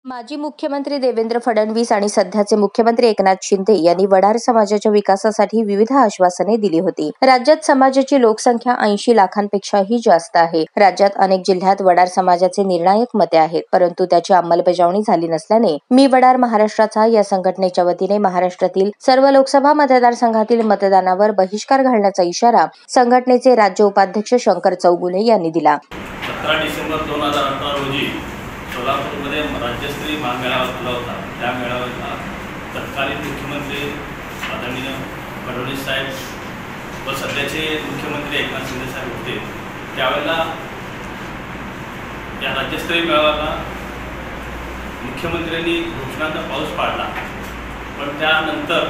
माजी मुख्यमंत्री देवेंद्र फडणवीस आणि सध्याचे मुख्यमंत्री एकनाथ शिंदे यांनी वडार समाजाच्या विकासासाठी विविध आश्वासने दिली होती। राज्यात समाजाची लोकसंख्या 80 लाखांपेक्षाही जास्त आहे। राज्यात अनेक जिल्ह्यात वडार समाजाचे निर्णायक मते आहेत, परंतु त्याची अंमलबजावणी झाली नसल्याने मी वडार महाराष्ट्राचा या संघटनेच्या वतीने महाराष्ट्रातील सर्व लोकसभा मतदारसंघातील मतदानावर बहिष्कार घालण्याचा इशारा संघटनेचे राज्य उपाध्यक्ष शंकर चौगुले यांनी दिला। 17 डिसेंबर 2018 रोजी सोलापूरमध्ये राज्यस्तरीय महामेळावा झाला होता। त्या मेळाव्याला तत्कालीन मुख्यमंत्री आदरणीय फडणवीस साहेब व सध्याचे मुख्यमंत्री एकनाथ शिंदे साहेब होते। त्यावेळेला या राज्यस्तरीय मेळाव्याला मुख्यमंत्र्यांनी घोषणांचा पाऊस पाडला, पण त्यानंतर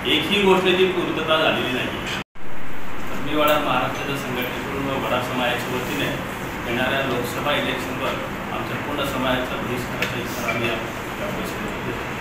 एकही घोषणेची पूर्तता झालेली नाही। मी वडार महाराष्ट्राच्या संघटनेकडून व वडार समाजाच्या वतीने येणाऱ्या लोकसभा इलेक्शनवर आमच्या पूर्ण समाजाचा बहिष्काराचा इशारा आम्ही या परिषदेत देतो।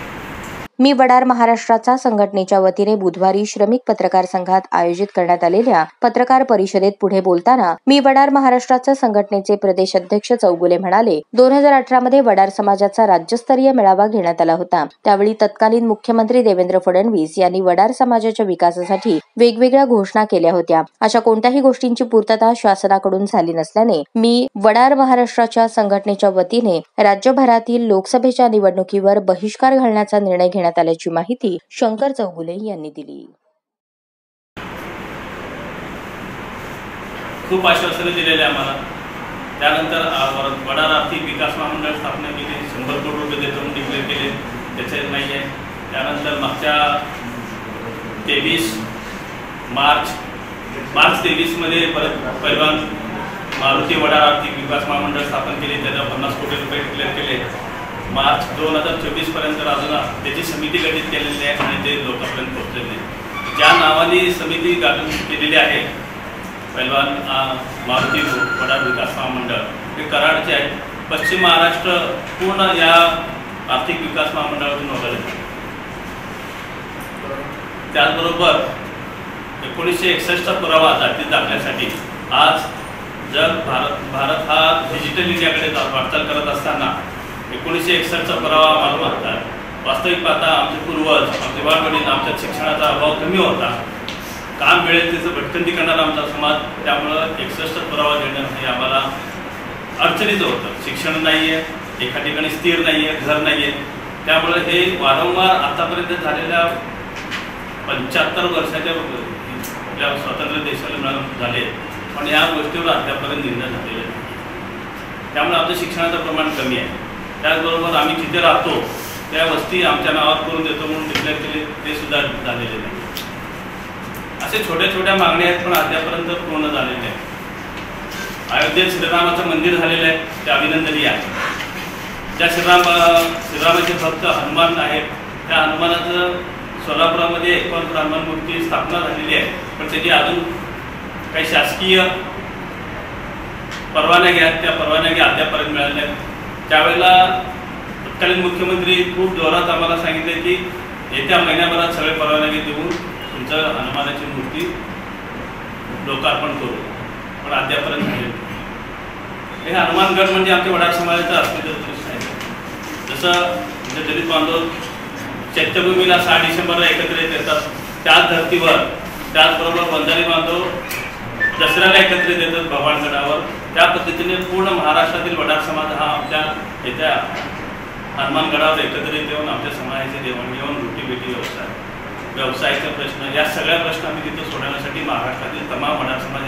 मी वडार महाराष्ट्राचा संघटनेच्या वतीने बुधवारी श्रमिक पत्रकार संघात आयोजित करण्यात आलेल्या पत्रकार परिषदेत पुढे बोलताना मी वडार महाराष्ट्राचा संघटनेचे प्रदेश अध्यक्ष चौगुले म्हणाले, 2018 मध्ये वडार समाजाचा राज्यस्तरीय मेळावा घेण्यात आला होता। त्यावेळी तत्कालीन मुख्यमंत्री देवेंद्र फडणवीस यांनी वडार समाजाच्या विकासासाठी वेगवेगळ्या घोषणा केल्या होत्या। अशा कोणत्याही गोष्टींची पूर्तता शासनाकडून झाली नसल्याने मी वडार महाराष्ट्राच्या संघटनेच्या वतीने राज्यभरातील लोकसभेच्या निवडणुकीवर बहिष्कार घालण्याचा निर्णय घेण्यात आल्याची माहिती शंकर चौगुले यांनी दिली। खूप आश्वासने दिलेले आम्हाला। त्यानंतर वडार आर्थिक विकास महामंडळ स्थापना केली, 100 कोटी रुपये देतो म्हणून डिक्लेअर केले, त्याचे नाही आहे। त्यानंतर मागच्या 23 मार्च 23 मध्ये परत पैलवान मारुती वडार आर्थिक विकास महामंडळ स्थापन केले, त्याला 50 कोटी रुपये डिक्लेअर केले। मार्च 2024 पर्यंत अजून त्याची समिती गठीत केलेली आहे आणि ते लोकांपर्यंत पोहोचलेले आहे। ज्या नावाने समिती गठीत केलेली आहे पैलवान मारुती वडार विकास महामंडळ, हे कराडचे आहे। पश्चिम महाराष्ट्र पूर्ण या आर्थिक विकास महामंडळातून वगळले। त्याचबरोबर 1961चा पुरावा जाती दाखल्यासाठी आज जग भारत हा डिजिटल इंडियाकडे वाटचाल करत असताना 1961चा पुरावा आम्हाला मागतात। वास्तविक पाहता आमचे पूर्वज, आमचे वाडवडील, आमच्या शिक्षणाचा अभाव कमी होता, काम मिळेल त्याचं भटकंती करणारा आमचा समाज, त्यामुळं 61चा पुरावा देणं हे आम्हाला अडचणीचं होतं। शिक्षण नाही आहे, एका ठिकाणी स्थिर नाही आहे, घर नाही आहे, त्यामुळे हे वारंवार आतापर्यंत झालेल्या 75 वर्षाच्या आपल्या स्वतंत्र देशाला झाले, पण या गोष्टीवर अद्यापर्यंत निर्णय झालेले नाही। त्यामुळे आमचं शिक्षणाचं प्रमाण कमी आहे। त्याचबरोबर आम्ही जिथे राहतो त्या वस्ती आमच्या नावात करून देतो म्हणून डिक्लेअर केले, ते सुद्धा झालेले नाही। असे छोट्या छोट्या मागण्या आहेत, पण अद्यापर्यंत पूर्ण झालेले नाही। अयोध्येत श्रीरामाचं मंदिर झालेलं आहे, ते अभिनंदनीय आहे। ज्या श्रीरामाचे भक्त हनुमान आहेत, त्या हनुमानाचं सोलापुरामध्ये 51 हनुमान मूर्ती स्थापना झालेली आहे, पण त्याची अजून काही शासकीय परवानग्या आहेत, त्या परवानग्या अद्यापर्यंत मिळाल्या नाहीत। त्यावेळेला तत्कालीन मुख्यमंत्री खूप जोरात आम्हाला सांगितले की येत्या महिन्याभरात सगळे परवानगी देऊन तुमचं हनुमानाची मूर्ती लोकार्पण करू, पण अद्यापर्यंत झाले। हे हनुमानगड म्हणजे आमच्या वडार समाजाचं अस्मितेचं दृश्य आहे। जसं दलित बांधव चैत्यभूमीला 6 डिसेंबरला एकत्रित येतात, त्याच धर्तीवर त्याचबरोबर बंजारी बांधव दसऱ्याला एकत्रित येतात भवानगडावर, त्या पद्धतीने पूर्ण महाराष्ट्रातील वडार समाज हा आमच्या येत्या हनुमानगडावर एकत्रित येऊन आमच्या समाजाचे देवाणघेवाण, रोटीबेटी व्यवसायाचे प्रश्न, या सगळ्या प्रश्न आम्ही तिथं सोडवण्यासाठी महाराष्ट्रातील तमाम वडार समाज